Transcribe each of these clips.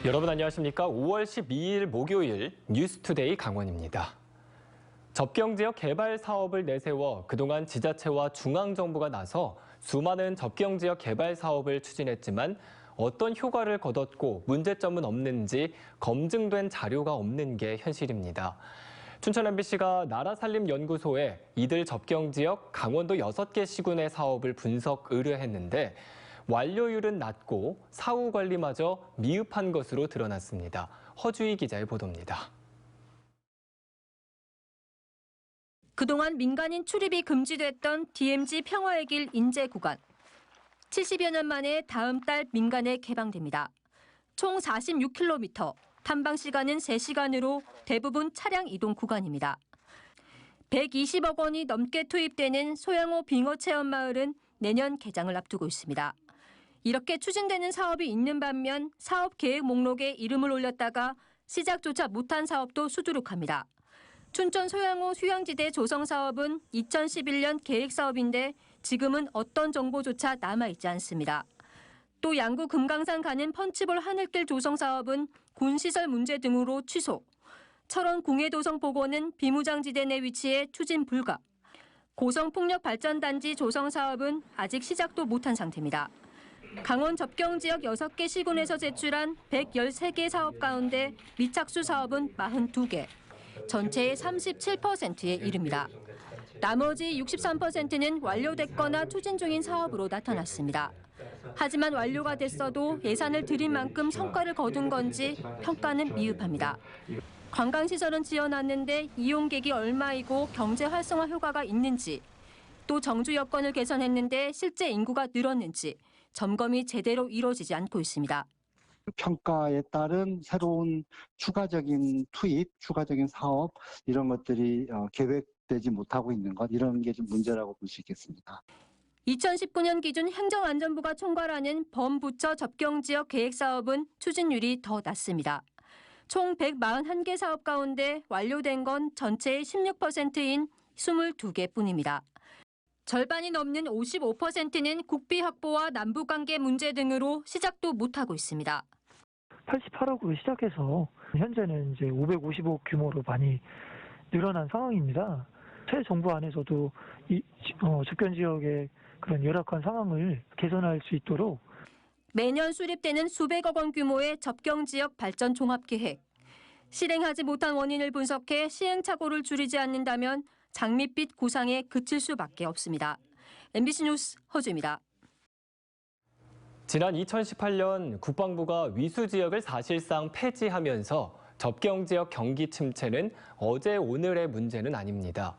여러분 안녕하십니까? 5월 12일 목요일 뉴스투데이 강원입니다. 접경지역 개발 사업을 내세워 그동안 지자체와 중앙정부가 나서 수많은 접경지역 개발 사업을 추진했지만 어떤 효과를 거뒀고 문제점은 없는지 검증된 자료가 없는 게 현실입니다. 춘천 MBC가 나라살림연구소에 이들 접경지역 강원도 6개 시군의 사업을 분석 의뢰했는데 완료율은 낮고 사후 관리마저 미흡한 것으로 드러났습니다. 허주희 기자의 보도입니다. 그동안 민간인 출입이 금지됐던 DMZ 평화의 길 인제 구간. 70여 년 만에 다음 달 민간에 개방됩니다. 총 46km, 탐방 시간은 3시간으로 대부분 차량 이동 구간입니다. 120억 원이 넘게 투입되는 소양호 빙어체험마을은 내년 개장을 앞두고 있습니다. 이렇게 추진되는 사업이 있는 반면 사업 계획 목록에 이름을 올렸다가 시작조차 못한 사업도 수두룩합니다. 춘천 소양호 휴양지대 조성 사업은 2011년 계획 사업인데 지금은 어떤 정보조차 남아있지 않습니다. 또 양구 금강산 가는 펀치볼 하늘길 조성 사업은 군시설 문제 등으로 취소. 철원 공해도성 복원은 비무장지대 내 위치해 추진 불가. 고성폭력발전단지 조성 사업은 아직 시작도 못한 상태입니다. 강원 접경지역 6개 시군에서 제출한 113개 사업 가운데 미착수 사업은 42개, 전체의 37%에 이릅니다. 나머지 63%는 완료됐거나 추진 중인 사업으로 나타났습니다. 하지만 완료가 됐어도 예산을 들인 만큼 성과를 거둔 건지 평가는 미흡합니다. 관광시설은 지어놨는데 이용객이 얼마이고 경제 활성화 효과가 있는지, 또 정주 여건을 개선했는데 실제 인구가 늘었는지 점검이 제대로 이루어지지 않고 있습니다. 평가에 따른 새로운 추가적인 투입, 추가적인 사업 이런 것들이 계획되지 못하고 있는 것, 이런 게 좀 문제라고 볼 수 있겠습니다. 2019년 기준 행정안전부가 총괄하는 범부처 접경지역 계획사업은 추진율이 더 낮습니다. 총 141개 사업 가운데 완료된 건 전체의 16%인 22개뿐입니다. 절반이 넘는 55%는 국비 확보와 남북관계 문제 등으로 시작도 못하고 있습니다. 88억으로 시작해서 현재는 이제 555억 규모로 많이 늘어난 상황입니다. 새 정부 안에서도 이 접경 지역의 그런 열악한 상황을 개선할 수 있도록 매년 수립되는 수백억 원 규모의 접경 지역 발전 종합계획. 실행하지 못한 원인을 분석해 시행착오를 줄이지 않는다면 장밋빛 구상에 그칠 수밖에 없습니다. MBC 뉴스 허주입니다. 지난 2018년 국방부가 위수 지역을 사실상 폐지하면서 접경 지역 경기 침체는 어제 오늘의 문제는 아닙니다.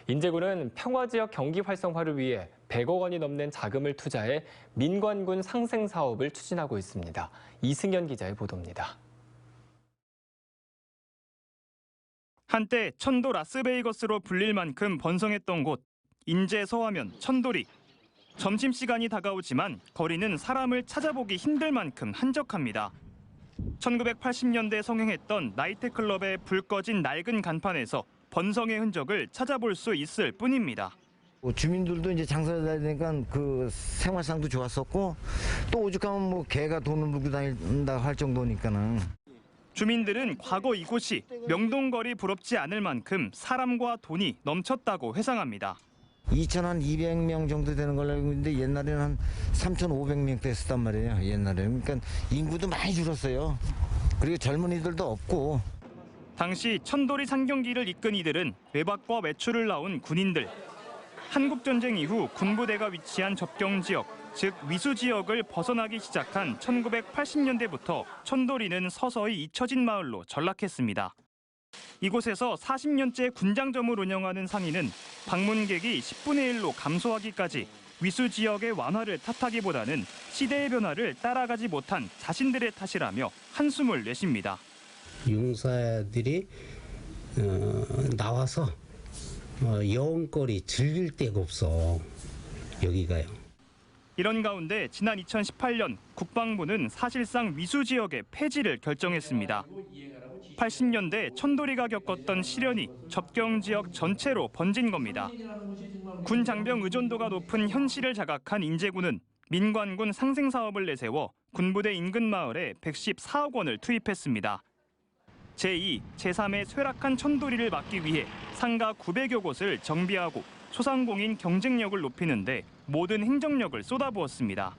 인제군은 평화 지역 경기 활성화를 위해 100억 원이 넘는 자금을 투자해 민관군 상생 사업을 추진하고 있습니다. 이승현 기자의 보도입니다. 한때 천도 라스베이거스로 불릴 만큼 번성했던 곳, 인제 서하면 천도리. 점심시간이 다가오지만 거리는 사람을 찾아보기 힘들 만큼 한적합니다. 1980년대 성행했던 나이트클럽의 불 꺼진 낡은 간판에서 번성의 흔적을 찾아볼 수 있을 뿐입니다. 주민들도 이제 장사를 해야 되니까 그 생활상도 좋았었고 또 오죽하면 뭐 개가 돈을 물고 다닌다 할 정도니까는. 주민들은 과거 이곳이 명동거리 부럽지 않을 만큼 사람과 돈이 넘쳤다고 회상합니다. 2,200명 정도 되는 걸로 알고 있는데 옛날에는 한 3,500명 됐었단 말이에요. 옛날에는. 그러니까 인구도 많이 줄었어요. 그리고 젊은이들도 없고. 당시 천도리 상경기를 이끈 이들은 외박과 외출을 나온 군인들. 한국전쟁 이후 군부대가 위치한 접경지역, 즉 위수지역을 벗어나기 시작한 1980년대부터 천도리는 서서히 잊혀진 마을로 전락했습니다. 이곳에서 40년째 군장점을 운영하는 상인은 방문객이 10분의 1로 감소하기까지 위수지역의 완화를 탓하기보다는 시대의 변화를 따라가지 못한 자신들의 탓이라며 한숨을 내쉽니다. 용사들이 나와서 여행거리 즐길 데가 없어, 여기가요. 이런 가운데 지난 2018년 국방부는 사실상 위수지역의 폐지를 결정했습니다. 80년대 천도리가 겪었던 시련이 접경 지역 전체로 번진 겁니다. 군 장병 의존도가 높은 현실을 자각한 인제군은 민관군 상생 사업을 내세워 군부대 인근 마을에 114억 원을 투입했습니다. 제2, 제3의 쇠락한 천도리를 막기 위해 상가 900여 곳을 정비하고 소상공인 경쟁력을 높이는 데 모든 행정력을 쏟아부었습니다.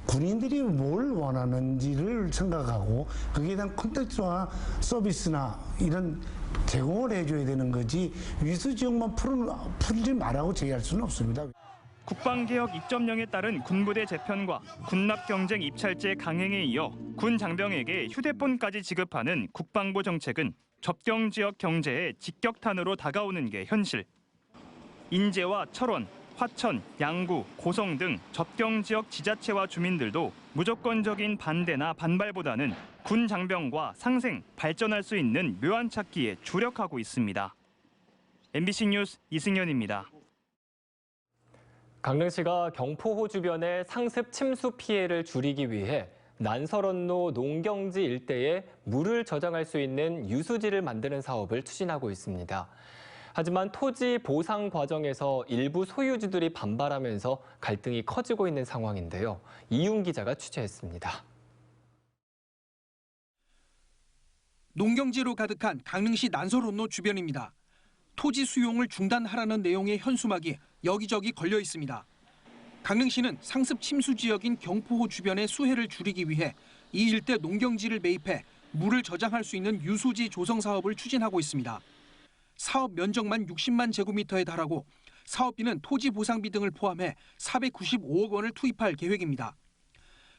군인들이 뭘 원하는지를 생각하고 거기에 대한 콘텐츠와 서비스나 이런 제공을 해줘야 되는 거지 위수 지역만 풀지 말라고 제기할 수는 없습니다. 국방개혁 2.0에 따른 군부대 재편과 군납 경쟁 입찰제 강행에 이어 군 장병에게 휴대폰까지 지급하는 국방부 정책은 접경 지역 경제에 직격탄으로 다가오는 게 현실. 인제와 철원, 화천, 양구, 고성 등 접경 지역 지자체와 주민들도 무조건적인 반대나 반발보다는 군 장병과 상생, 발전할 수 있는 묘안 찾기에 주력하고 있습니다. MBC 뉴스 이승현입니다. 강릉시가 경포호 주변의 상습 침수 피해를 줄이기 위해 난설언로 농경지 일대에 물을 저장할 수 있는 유수지를 만드는 사업을 추진하고 있습니다. 하지만 토지 보상 과정에서 일부 소유주들이 반발하면서 갈등이 커지고 있는 상황인데요. 이윤 기자가 취재했습니다. 농경지로 가득한 강릉시 난설온로 주변입니다. 토지 수용을 중단하라는 내용의 현수막이 여기저기 걸려 있습니다. 강릉시는 상습 침수 지역인 경포호 주변의 수해를 줄이기 위해 이 일대 농경지를 매입해 물을 저장할 수 있는 유수지 조성 사업을 추진하고 있습니다. 사업 면적만 60만 제곱미터에 달하고 사업비는 토지 보상비 등을 포함해 495억 원을 투입할 계획입니다.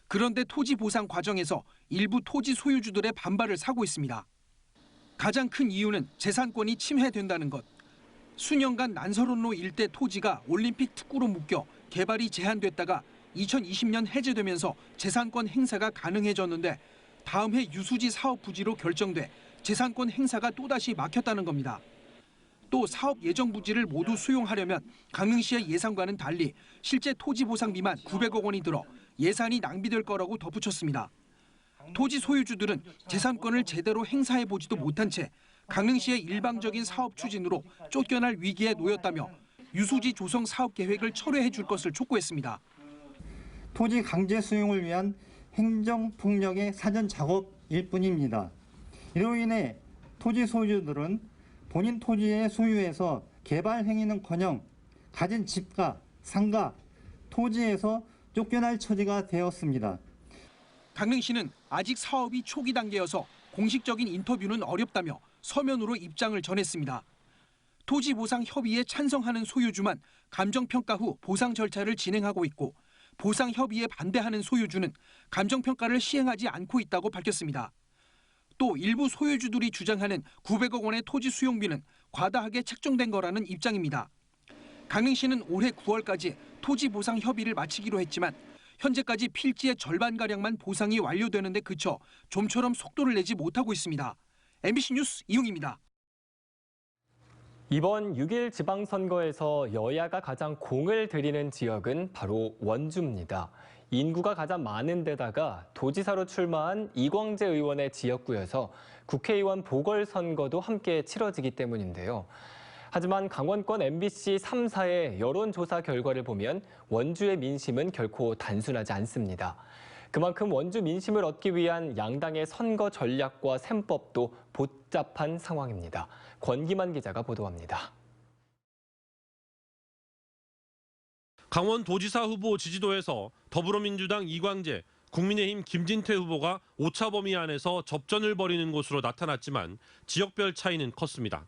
그런데 토지 보상 과정에서 일부 토지 소유주들의 반발을 사고 있습니다. 가장 큰 이유는 재산권이 침해된다는 것. 수년간 난설온로 일대 토지가 올림픽 특구로 묶여 개발이 제한됐다가 2020년 해제되면서 재산권 행사가 가능해졌는데 다음 해 유수지 사업 부지로 결정돼 재산권 행사가 또다시 막혔다는 겁니다. 또 사업 예정 부지를 모두 수용하려면 강릉시의 예상과는 달리 실제 토지 보상비만 900억 원이 들어 예산이 낭비될 거라고 덧붙였습니다. 토지 소유주들은 재산권을 제대로 행사해보지도 못한 채 강릉시의 일방적인 사업 추진으로 쫓겨날 위기에 놓였다며 유수지 조성 사업 계획을 철회해 줄 것을 촉구했습니다. 토지 강제 수용을 위한 행정폭력의 사전 작업일 뿐입니다. 이로 인해 토지 소유주들은 본인 토지의 소유에서 개발 행위는커녕 가진 집과 상가, 토지에서 쫓겨날 처지가 되었습니다. 강릉시는 아직 사업이 초기 단계여서 공식적인 인터뷰는 어렵다며 서면으로 입장을 전했습니다. 토지 보상 협의에 찬성하는 소유주만 감정평가 후 보상 절차를 진행하고 있고 보상 협의에 반대하는 소유주는 감정평가를 시행하지 않고 있다고 밝혔습니다. 또 일부 소유주들이 주장하는 900억 원의 토지 수용비는 과다하게 책정된 거라는 입장입니다. 강릉시는 올해 9월까지 토지 보상 협의를 마치기로 했지만 현재까지 필지의 절반가량만 보상이 완료되는 데 그쳐 좀처럼 속도를 내지 못하고 있습니다. MBC 뉴스 이용입니다. 이번 6일 지방선거에서 여야가 가장 공을 들이는 지역은 바로 원주입니다. 인구가 가장 많은 데다가 도지사로 출마한 이광재 의원의 지역구여서 국회의원 보궐선거도 함께 치러지기 때문인데요. 하지만 강원권 MBC 3사의 여론조사 결과를 보면 원주의 민심은 결코 단순하지 않습니다. 그만큼 원주 민심을 얻기 위한 양당의 선거 전략과 셈법도 복잡한 상황입니다. 권기만 기자가 보도합니다. 강원도지사 후보 지지도에서 더불어민주당 이광재, 국민의힘 김진태 후보가 오차 범위 안에서 접전을 벌이는 것으로 나타났지만 지역별 차이는 컸습니다.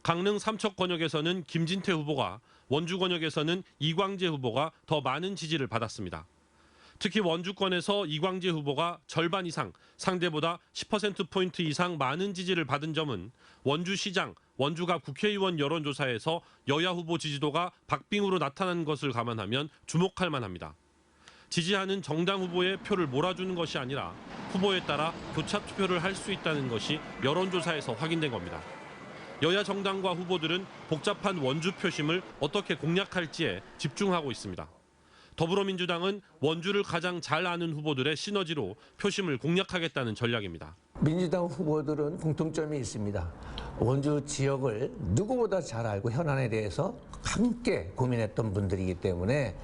강릉 삼척권역에서는 김진태 후보가, 원주 권역에서는 이광재 후보가 더 많은 지지를 받았습니다. 특히 원주권에서 이광재 후보가 절반 이상, 상대보다 10%포인트 이상 많은 지지를 받은 점은 원주시장, 원주갑 국회의원 여론조사에서 여야 후보 지지도가 박빙으로 나타난 것을 감안하면 주목할 만합니다. 지지하는 정당 후보의 표를 몰아주는 것이 아니라 후보에 따라 교차 투표를 할 수 있다는 것이 여론조사에서 확인된 겁니다. 여야 정당과 후보들은 복잡한 원주 표심을 어떻게 공략할지에 집중하고 있습니다. 더불어민주당은 원주를 가장 잘 아는 후보들의 시너지로 표심을 공략하겠다는 전략입니다. 민주당 후보들은 공통점이 있습니다. 원주 지역을 누구보다 잘 알고 현안에 대해서 함께 고민했던 분들이기 때문에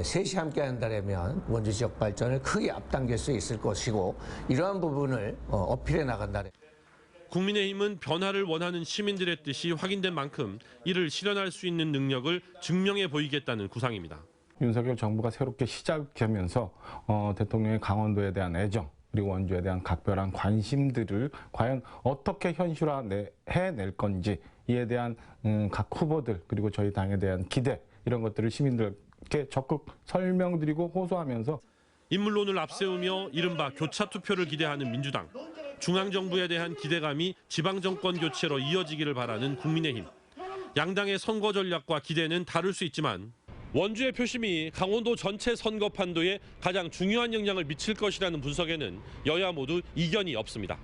셋이 함께 한다면 원주 지역 발전을 크게 앞당길 수 있을 것이고 이러한 부분을 어필해 나간다. 국민의힘은 변화를 원하는 시민들의 뜻이 확인된 만큼 이를 실현할 수 있는 능력을 증명해 보이겠다는 구상입니다. 윤석열 정부가 새롭게 시작하면서 대통령의 강원도에 대한 애정 그리고 원주에 대한 각별한 관심들을 과연 어떻게 현실화해낼 건지 이에 대한 각 후보들 그리고 저희 당에 대한 기대 이런 것들을 시민들께 적극 설명드리고 호소하면서 인물론을 앞세우며 이른바 교차 투표를 기대하는 민주당, 중앙정부에 대한 기대감이 지방정권 교체로 이어지기를 바라는 국민의힘. 양당의 선거 전략과 기대는 다를 수 있지만 원주의 표심이 강원도 전체 선거 판도에 가장 중요한 영향을 미칠 것이라는 분석에는 여야 모두 이견이 없습니다.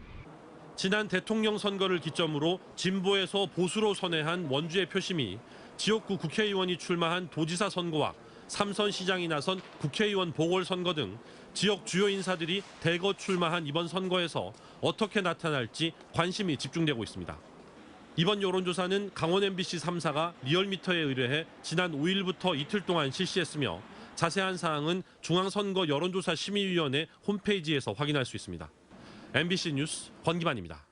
지난 대통령 선거를 기점으로 진보에서 보수로 선회한 원주의 표심이 지역구 국회의원이 출마한 도지사 선거와 삼선 시장이 나선 국회의원 보궐선거 등 지역 주요 인사들이 대거 출마한 이번 선거에서 어떻게 나타날지 관심이 집중되고 있습니다. 이번 여론조사는 강원 MBC 3사가 리얼미터에 의뢰해 지난 5일부터 이틀 동안 실시했으며 자세한 사항은 중앙선거 여론조사 심의위원회 홈페이지에서 확인할 수 있습니다. MBC 뉴스 권기만입니다.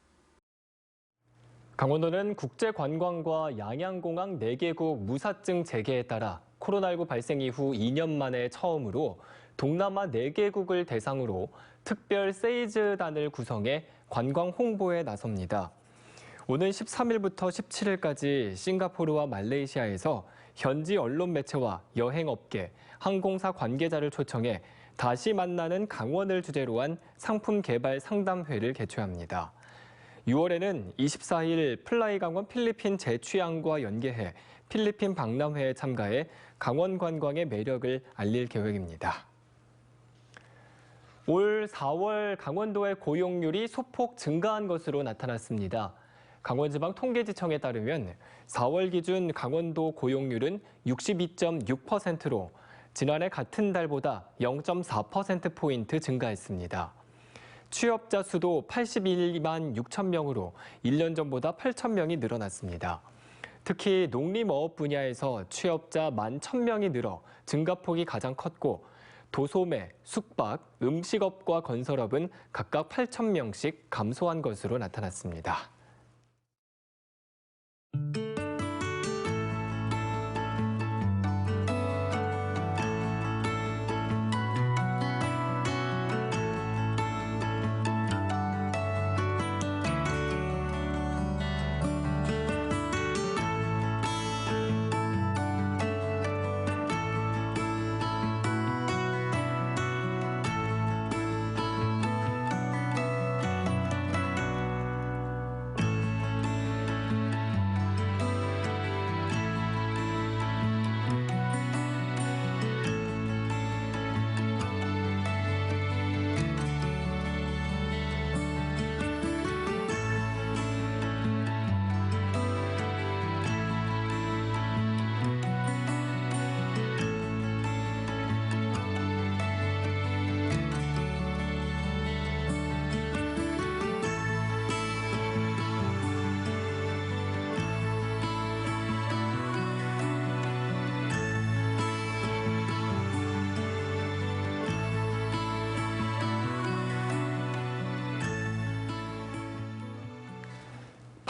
강원도는 국제관광과 양양공항 4개국 무사증 재개에 따라 코로나19 발생 이후 2년 만에 처음으로 동남아 4개국을 대상으로 특별 세이즈단을 구성해 관광 홍보에 나섭니다. 오는 13일부터 17일까지 싱가포르와 말레이시아에서 현지 언론 매체와 여행업계, 항공사 관계자를 초청해 다시 만나는 강원을 주제로 한 상품 개발 상담회를 개최합니다. 6월에는 24일 플라이 강원 필리핀 재취항과 연계해 필리핀 박람회에 참가해 강원 관광의 매력을 알릴 계획입니다. 올 4월 강원도의 고용률이 소폭 증가한 것으로 나타났습니다. 강원지방통계지청에 따르면 4월 기준 강원도 고용률은 62.6%로 지난해 같은 달보다 0.4%포인트 증가했습니다. 취업자 수도 81만 6천 명으로 1년 전보다 8천 명이 늘어났습니다. 특히 농림어업 분야에서 취업자 11,000명이 늘어 증가폭이 가장 컸고 도소매, 숙박, 음식업과 건설업은 각각 8,000명씩 감소한 것으로 나타났습니다.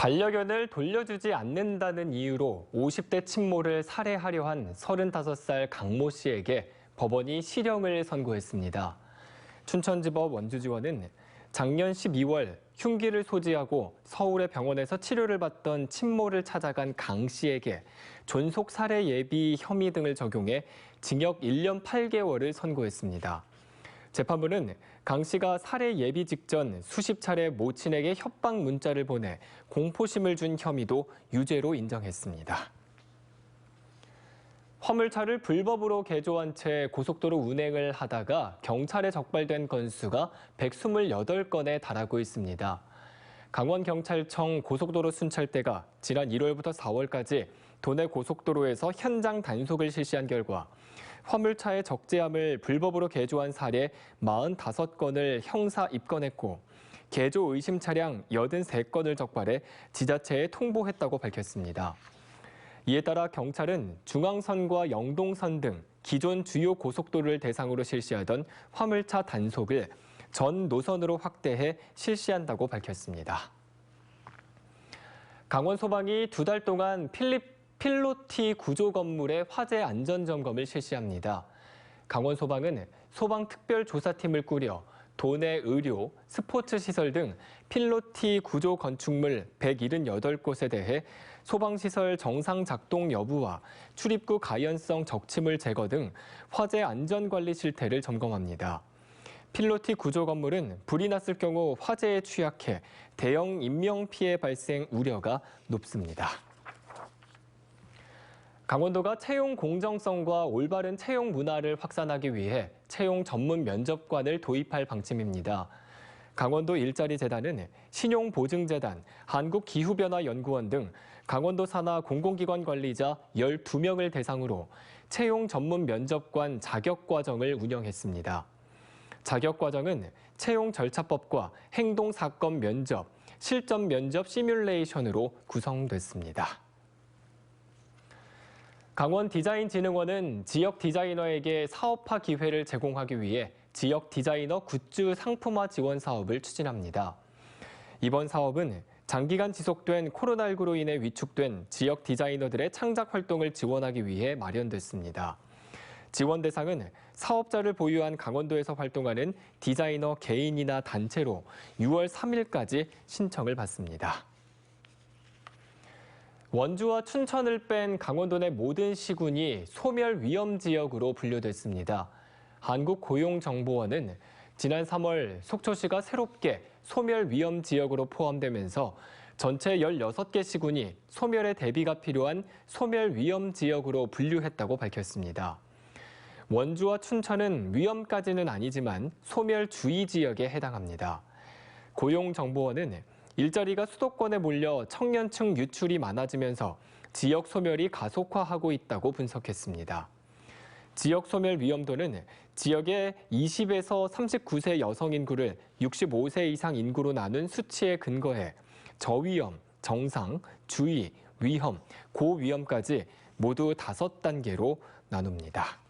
반려견을 돌려주지 않는다는 이유로 50대 친모를 살해하려 한 35살 강모 씨에게 법원이 실형을 선고했습니다. 춘천지법 원주지원은 작년 12월 흉기를 소지하고 서울의 병원에서 치료를 받던 친모를 찾아간 강 씨에게 존속 살해 예비 혐의 등을 적용해 징역 1년 8개월을 선고했습니다. 재판부는 강 씨가 살해 예비 직전 수십 차례 모친에게 협박 문자를 보내 공포심을 준 혐의도 유죄로 인정했습니다. 화물차를 불법으로 개조한 채 고속도로 운행을 하다가 경찰에 적발된 건수가 128건에 달하고 있습니다. 강원경찰청 고속도로 순찰대가 지난 1월부터 4월까지 도내 고속도로에서 현장 단속을 실시한 결과 화물차의 적재함을 불법으로 개조한 사례 45건을 형사 입건했고 개조 의심 차량 83건을 적발해 지자체에 통보했다고 밝혔습니다. 이에 따라 경찰은 중앙선과 영동선 등 기존 주요 고속도로를 대상으로 실시하던 화물차 단속을 전 노선으로 확대해 실시한다고 밝혔습니다. 강원소방이 2달 동안 필로티 구조 건물의 화재 안전 점검을 실시합니다. 강원소방은 소방특별조사팀을 꾸려 도내 의료, 스포츠 시설 등 필로티 구조 건축물 178곳에 대해 소방시설 정상 작동 여부와 출입구 가연성 적치물 제거 등 화재 안전관리 실태를 점검합니다. 필로티 구조 건물은 불이 났을 경우 화재에 취약해 대형 인명피해 발생 우려가 높습니다. 강원도가 채용 공정성과 올바른 채용 문화를 확산하기 위해 채용 전문 면접관을 도입할 방침입니다. 강원도 일자리재단은 신용보증재단, 한국기후변화연구원 등 강원도 산하 공공기관 관리자 12명을 대상으로 채용 전문 면접관 자격과정을 운영했습니다. 자격과정은 채용 절차법과 행동사건 면접, 실전 면접 시뮬레이션으로 구성됐습니다. 강원디자인진흥원은 지역 디자이너에게 사업화 기회를 제공하기 위해 지역 디자이너 굿즈 상품화 지원 사업을 추진합니다. 이번 사업은 장기간 지속된 코로나19로 인해 위축된 지역 디자이너들의 창작 활동을 지원하기 위해 마련됐습니다. 지원 대상은 사업자를 보유한 강원도에서 활동하는 디자이너 개인이나 단체로 6월 3일까지 신청을 받습니다. 원주와 춘천을 뺀 강원도 내 모든 시군이 소멸 위험 지역으로 분류됐습니다. 한국고용정보원은 지난 3월 속초시가 새롭게 소멸 위험 지역으로 포함되면서 전체 16개 시군이 소멸의 대비가 필요한 소멸 위험 지역으로 분류했다고 밝혔습니다. 원주와 춘천은 위험까지는 아니지만 소멸 주의 지역에 해당합니다. 고용정보원은 일자리가 수도권에 몰려 청년층 유출이 많아지면서 지역 소멸이 가속화하고 있다고 분석했습니다. 지역 소멸 위험도는 지역의 20에서 39세 여성 인구를 65세 이상 인구로 나눈 수치에 근거해 저위험, 정상, 주의, 위험, 고위험까지 모두 5단계로 나눕니다.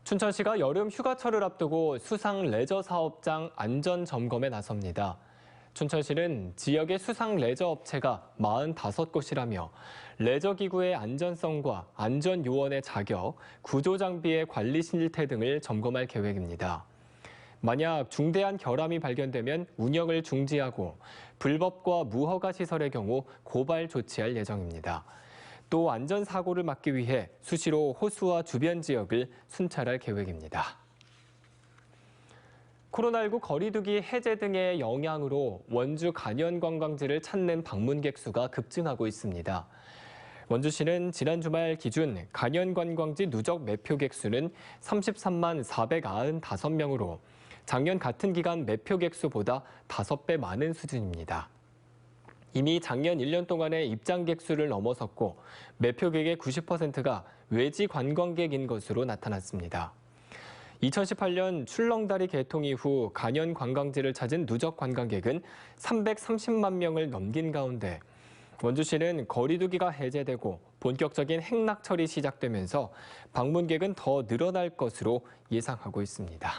춘천시가 여름 휴가철을 앞두고 수상 레저 사업장 안전 점검에 나섭니다. 춘천시는 지역의 수상 레저 업체가 45곳이라며 레저 기구의 안전성과 안전 요원의 자격, 구조 장비의 관리 실태 등을 점검할 계획입니다. 만약 중대한 결함이 발견되면 운영을 중지하고 불법과 무허가 시설의 경우 고발 조치할 예정입니다. 또 안전사고를 막기 위해 수시로 호수와 주변 지역을 순찰할 계획입니다. 코로나19 거리두기 해제 등의 영향으로 원주 간현관광지를 찾는 방문객 수가 급증하고 있습니다. 원주시는 지난 주말 기준 간현관광지 누적 매표객 수는 33만 495명으로 작년 같은 기간 매표객 수보다 5배 많은 수준입니다. 이미 작년 1년 동안의 입장객 수를 넘어섰고 매표객의 90%가 외지 관광객인 것으로 나타났습니다. 2018년 출렁다리 개통 이후 간현 관광지를 찾은 누적 관광객은 330만 명을 넘긴 가운데 원주시는 거리두기가 해제되고 본격적인 행락철이 시작되면서 방문객은 더 늘어날 것으로 예상하고 있습니다.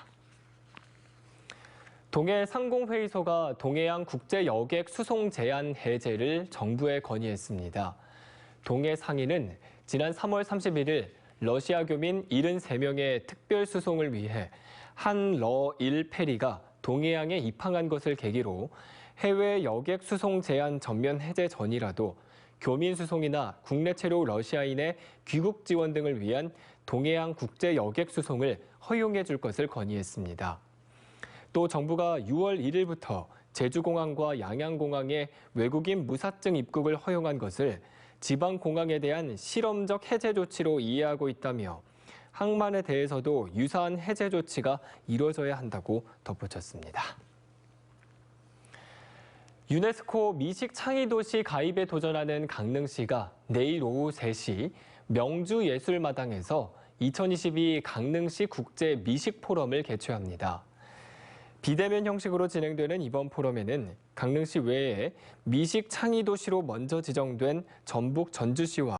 동해상공회의소가 동해안 국제여객 수송 제한 해제를 정부에 건의했습니다. 동해상인은 지난 3월 31일 러시아 교민 73명의 특별 수송을 위해 한러1 페리가 동해항에 입항한 것을 계기로 해외 여객 수송 제한 전면 해제 전이라도 교민 수송이나 국내 체류 러시아인의 귀국 지원 등을 위한 동해안 국제 여객 수송을 허용해 줄 것을 건의했습니다. 또 정부가 6월 1일부터 제주공항과 양양공항에 외국인 무사증 입국을 허용한 것을 지방공항에 대한 실험적 해제 조치로 이해하고 있다며 항만에 대해서도 유사한 해제 조치가 이루어져야 한다고 덧붙였습니다. 유네스코 미식 창의도시 가입에 도전하는 강릉시가 내일 오후 3시 명주예술마당에서 2022 강릉시 국제 미식 포럼을 개최합니다. 비대면 형식으로 진행되는 이번 포럼에는 강릉시 외에 미식 창의 도시로 먼저 지정된 전북 전주시와